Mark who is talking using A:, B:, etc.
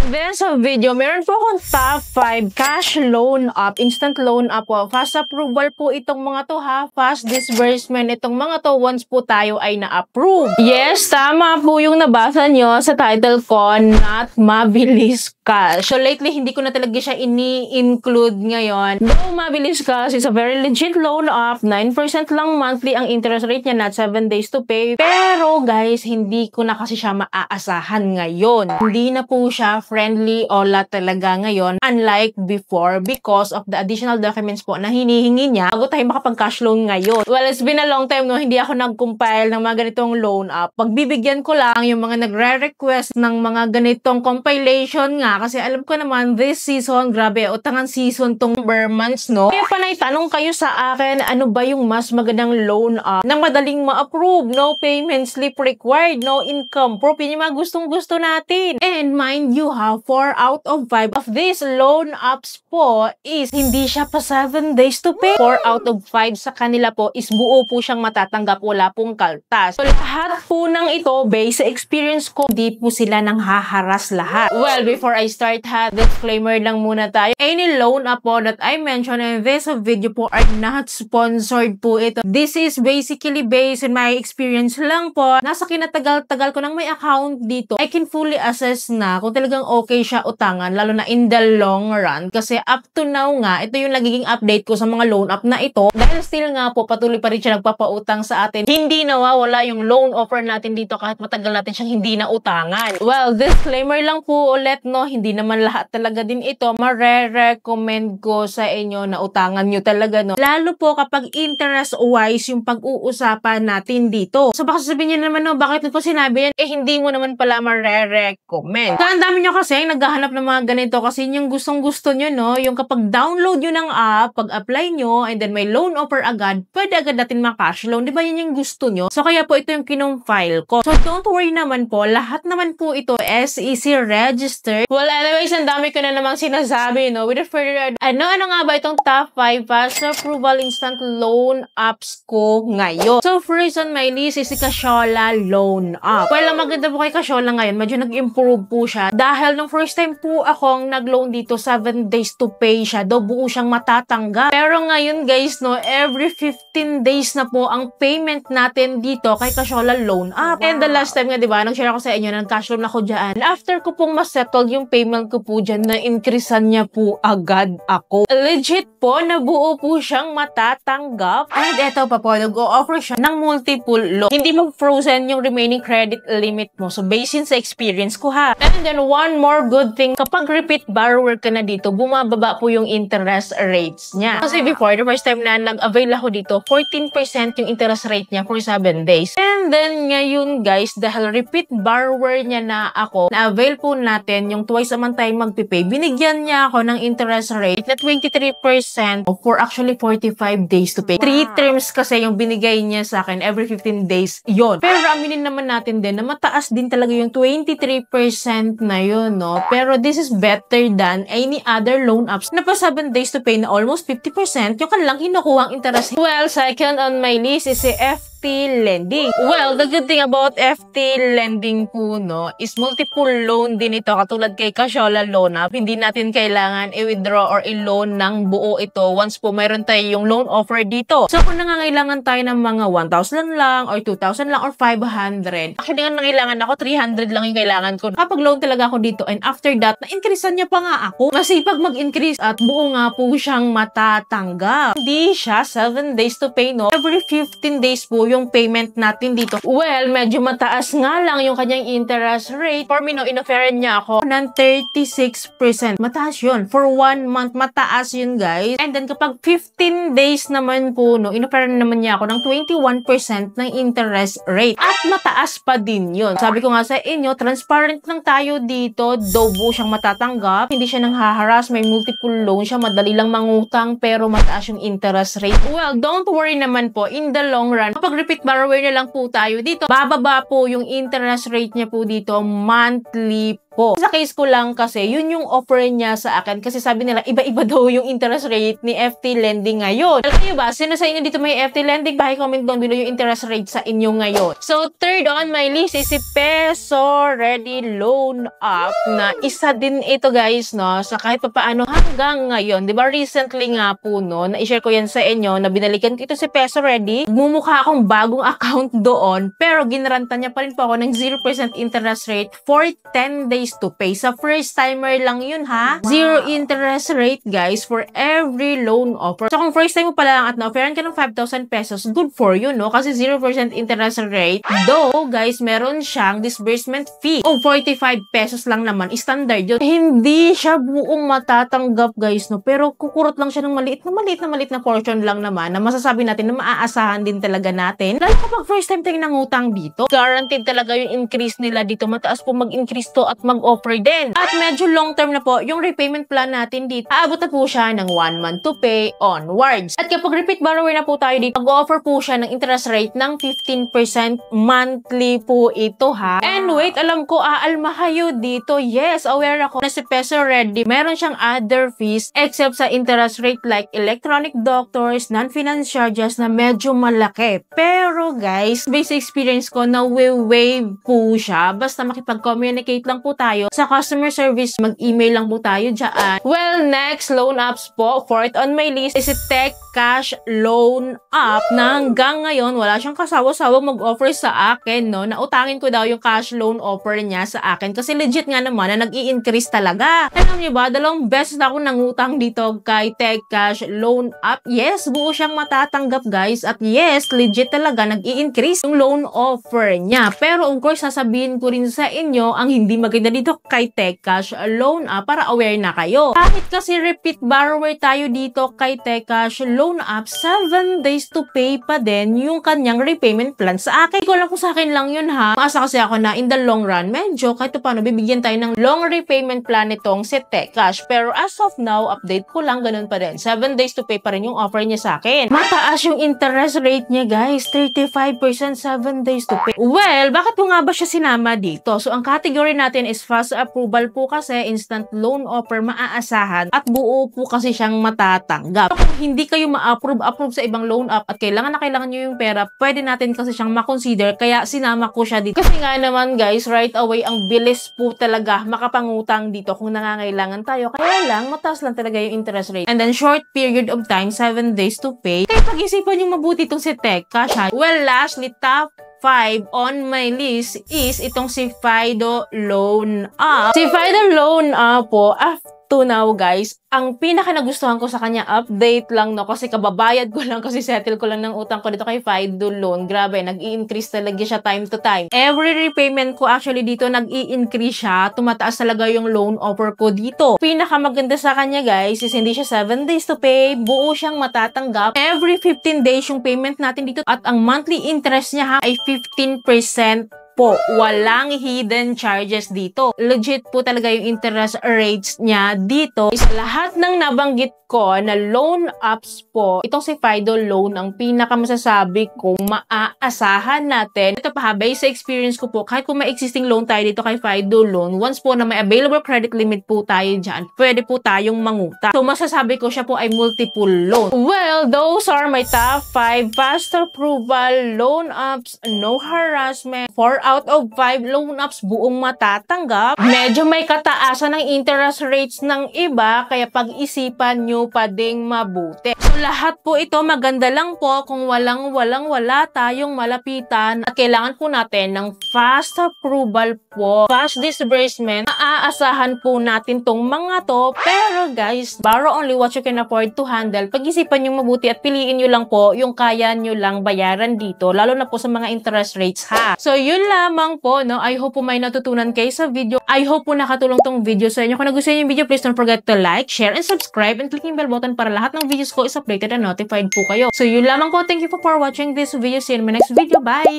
A: this video, meron po akong top 5 cash loan up, instant loan up po. Fast approval po itong mga to ha. Fast disbursement itong mga to once po tayo ay na-approve. Yes, tama po yung nabasa nyo sa title ko, not mabilis cash. So lately, hindi ko na talaga siya ini-include ngayon. Though mabilis cash is a very legit loan up, 9% lang monthly ang interest rate niya, not 7 days to pay. Pero guys, hindi ko na kasi siya maaasahan ngayon. Hindi na po siya friendly OLA talaga ngayon, unlike before, because of the additional documents po na hinihingi niya bago tayo makapag-cash loan ngayon. Well, it's been a long time no, hindi ako nag-compile ng mga ganitong loan up. Pagbibigyan ko lang yung mga nagre-request ng mga ganitong compilation nga, kasi alam ko naman this season, grabe, utangan season tong months, no? Kaya panay tanong kayo sa akin, ano ba yung mas magandang loan up na madaling ma-approve, no payment slip required, no income proof, yun yung mga gustong-gusto natin. And mind you ha, 4 out of 5 of these loan ups po is hindi siya pa 7 days to pay. 4 out of 5 sa kanila po is buo po siyang matatanggap, wala pong kaltas. So lahat po ng ito, based sa experience ko, di po sila nang haharas lahat. Well, before I start ha, disclaimer lang muna tayo. Any loan up po that I mention in this video po are not sponsored po ito. This is basically based on my experience lang po. Nasa kinatagal-tagal ko nang may account dito, I can fully assess na kung talagang okay siya utangan, lalo na in the long run. Kasi up to now nga, ito yung nagiging update ko sa mga loan up na ito. Dahil still nga po, patuloy pa rin siya nagpapautang sa atin. Hindi nawawala yung loan offer natin dito kahit matagal natin siyang hindi na utangan. Well, disclaimer lang po ulit, no, hindi naman lahat talaga din ito mare-recommend ko sa inyo na utangan nyo talaga, no. Lalo po kapag interest-wise yung pag-uusapan natin dito. So baka sabihin nyo naman, no, bakit ko sinabi yan? Eh, hindi mo naman pala mare-recommend. So, ang dami nyo kasi naghahanap ng mga ganito kasi yung gustong-gusto nyo, no, yung kapag download nyo ng app, pag-apply nyo, and then may loan offer agad, pwede agad natin makash loan. Di ba yun yung gusto nyo? So, kaya po ito yung kinong-file ko. So, don't worry naman po. Lahat naman po ito SEC registered. Well, anyways, ang dami ko na namang sinasabi, no? Without further ado, ano nga ba itong top 5 fast approval instant loan apps ko ngayon? So, first on my list is si Casyola Loan App. Well, ang maganda po kay Casyola ngayon, medyo nag-improve po siya. Dahil nung first time po akong nag-loan dito, 7 days to pay siya. Do buo siyang matatanggap. Pero ngayon, guys, no, every 15 days na po ang payment natin dito kay Casyola Loan App. And the last time nga, di ba, nag-share ako sa inyo, nag-cash loan ako dyan. After ko pong masettle yung payment ko po dyan, na-increasean niya po agad ako. Legit po, nabuo po siyang matatanggap. And eto pa po, nag-o-offer siya ng multiple loan. Hindi mag-frozen yung remaining credit limit mo. So, based sa experience ko ha. And then, one more good thing, kapag repeat borrower ka na dito, bumababa po yung interest rates niya. Kasi before, the first time na nag-avail ako dito, 14% yung interest rate niya for 7 days. And then, ngayon guys, dahil repeat borrower niya na ako, na-avail po natin yung twice naman tayo magpipay, binigyan niya ako ng interest rate na 23% for actually 45 days to pay. 3 terms kasi yung binigay niya sa akin every 15 days yon. Pero aminin naman natin din na mataas din talaga yung 23% na yun, no? Pero this is better than any other loan apps na pa 7 days to pay na almost 50% yung kanilang kinukuhang interest. Well, second on my list is si FT Lending. Well, the good thing about FT Lending po, no, is multiple loan din ito. Katulad kay Casyola Loan App, hindi natin kailangan i-withdraw or i-loan ng buo ito once po mayroon tayo yung loan offer dito. So, kung nangangailangan tayo ng mga 1,000 lang or 2,000 lang or 500, actually nga nangailangan ako, 300 lang yung kailangan ko. Kapag loan talaga ako dito, and after that, na-increasean niya pa nga ako. Kasi pag mag-increase at buo nga po siyang matatanggap. Hindi siya 7 days to pay, no? Every 15 days po yung payment natin dito. Well, medyo mataas nga lang yung kanyang interest rate. For me, no, in-offeran niya ako ng 36%. Mataas yun. For 1 month, mataas yun, guys. And then, kapag 15 days naman po, no, in-offeran naman niya ako ng 21% ng interest rate. At mataas pa din yun. Sabi ko nga sa inyo, transparent lang tayo dito. Dobo siyang matatanggap. Hindi siya nang haharas. May multiple loan siya. Madali lang mangutang, pero mataas yung interest rate. Well, don't worry naman po. In the long run, kapag repeat borrower na lang po tayo dito, bababa po yung interest rate niya po dito monthly po. Sa case ko lang kasi, yun yung offer niya sa akin kasi sabi nila, iba-iba daw yung interest rate ni FT Lending ngayon. Alam niyo ba, sino sa inyo dito may FT Lending? Comment down below yung interest rate sa inyo ngayon. So, third on my list is si Peso Ready Loan Up na isa din ito guys, no? Sa kahit pa paano hanggang ngayon. Diba recently nga po, no? Na-share ko yan sa inyo na binalikan ko ito si Peso Ready. Mumukha akong bagong account doon pero ginaranta niya pa rin po ako ng 0% interest rate for 10 days to pay. Sa first timer lang yun ha. Zero interest rate guys for every loan offer. So, kung first time mo pa lang at na-offeran ka ng 5,000 pesos, good for you, no? Kasi 0% interest rate. Though, guys, meron siyang disbursement fee. O, 45 pesos lang naman. Standard yun. Hindi siya buong matatanggap, guys, no? Pero kukurot lang siya ng maliit na portion lang naman na masasabi natin na maaasahan din talaga natin. Lalo kapag first time tayong nangutang dito, guaranteed talaga yung increase nila dito. Mataas po mag-increase to at mag-offer din. At medyo long term na po, yung repayment plan natin dito, aabot na po siya ng 1 month to pay onwards. At kapag repeat borrower na po tayo dito, mag-offer po siya ng interest rate ng 15% monthly po ito ha. And wait, alam ko aalma kayo dito. Yes, aware ako na si Peso Ready, meron siyang other fees except sa interest rate like electronic doctors, non-finance charges na medyo malaki. Pero guys, based experience ko na waive po siya. Basta makipag-communicate lang po tayo sa customer service, mag-email lang po tayo dyan. Well, next loan apps po, fourth on my list is si Tech Cash Loan Up na hanggang ngayon wala siyang kasawa-sawang mag-offer sa akin, no? Nautangin ko daw yung cash loan offer niya sa akin kasi legit nga naman na nag-i-increase talaga. Alam niyo ba, 2 beses na ako nangutang dito kay Tech Cash Loan Up. Yes, buo siyang matatanggap guys at yes, legit talaga nag-i-increase yung loan offer niya. Pero of course, sasabihin ko rin sa inyo ang hindi maganda dito kay Tech Cash Loan Up para aware na kayo. Kahit kasi repeat borrower tayo dito kay Tech Cash Loan Up, 7 days to pay pa din yung kanyang repayment plan sa akin. Ko lang kung sa akin lang yun ha. Maasa kasi ako na in the long run, medyo kahit paano bibigyan tayo ng long repayment plan itong si Tech Cash. Pero as of now, update ko lang, ganun pa din. 7 days to pay pa rin yung offer niya sa akin. Mataas yung interest rate niya guys. 35% 7 days to pay. Well, bakit ko nga ba siya sinama dito? So, ang category natin is fast approval po kasi instant loan offer maaasahan at buo po kasi siyang matatanggap. Kung hindi kayo ma-approve sa ibang loan app at kailangan nyo yung pera, pwede natin kasi siyang makonsider kaya sinama ko siya dito. Kasi nga naman guys, right away ang bilis po talaga makapangutang dito kung nangangailangan tayo. Kaya lang, mataas lang talaga yung interest rate. And then short period of time, 7 days to pay. Kaya pag-isipan yung mabuti itong si Tech Cash ha. Well, lastly, top 5 on my list is itong si Fido Loan Up. Si Fido Loan Up po, to now guys, ang pinaka nagustuhan ko sa kanya, update lang no, kasi kababayad ko lang, kasi settle ko lang ng utang ko dito kay Fido Loan. Grabe, nag-i-increase talaga siya time to time. Every repayment ko actually dito, nag-i-increase siya, tumataas talaga yung loan offer ko dito. Pinaka maganda sa kanya guys, is hindi siya 7 days to pay, buo siyang matatanggap. Every 15 days yung payment natin dito, at ang monthly interest niya ha, ay 15% po. Walang hidden charges dito. Legit po talaga yung interest rates niya dito. Sa lahat ng nabanggit ko na loan apps po, itong si Fido Loan ang pinakamasasabi kong maaasahan natin. Ito pa ha, based sa experience ko po, kahit kung may existing loan tayo dito kay Fido Loan, once po na may available credit limit po tayo dyan, pwede po tayong mangutang. So masasabi ko siya po ay multiple loan. Well, those are my top 5 fast approval loan apps, no harassment, 4 out of 5 loan apps buong matatanggap. Medyo may kataasan ng interest rates ng iba, kaya pag-isipan nyo pa ding mabuti. So lahat po ito maganda lang po kung wala tayong malapitan at kailangan po natin ng fast approval po, fast disbursement. Maaasahan po natin tong mga to. Pero guys, borrow only what you can afford to handle. Pag-isipan nyo mabuti at piliin nyo lang po yung kaya nyo lang bayaran dito, lalo na po sa mga interest rates ha. So yun lamang po, no? I hope po may natutunan kayo sa video. I hope po nakatulong tong video sa inyo. Kung nagustuhan nyo yung video, please don't forget to like, share, and subscribe, and click yung bell button para lahat ng videos ko is updated and notified po kayo. So yun lamang po. Thank you for watching this video. See you in my next video. Bye!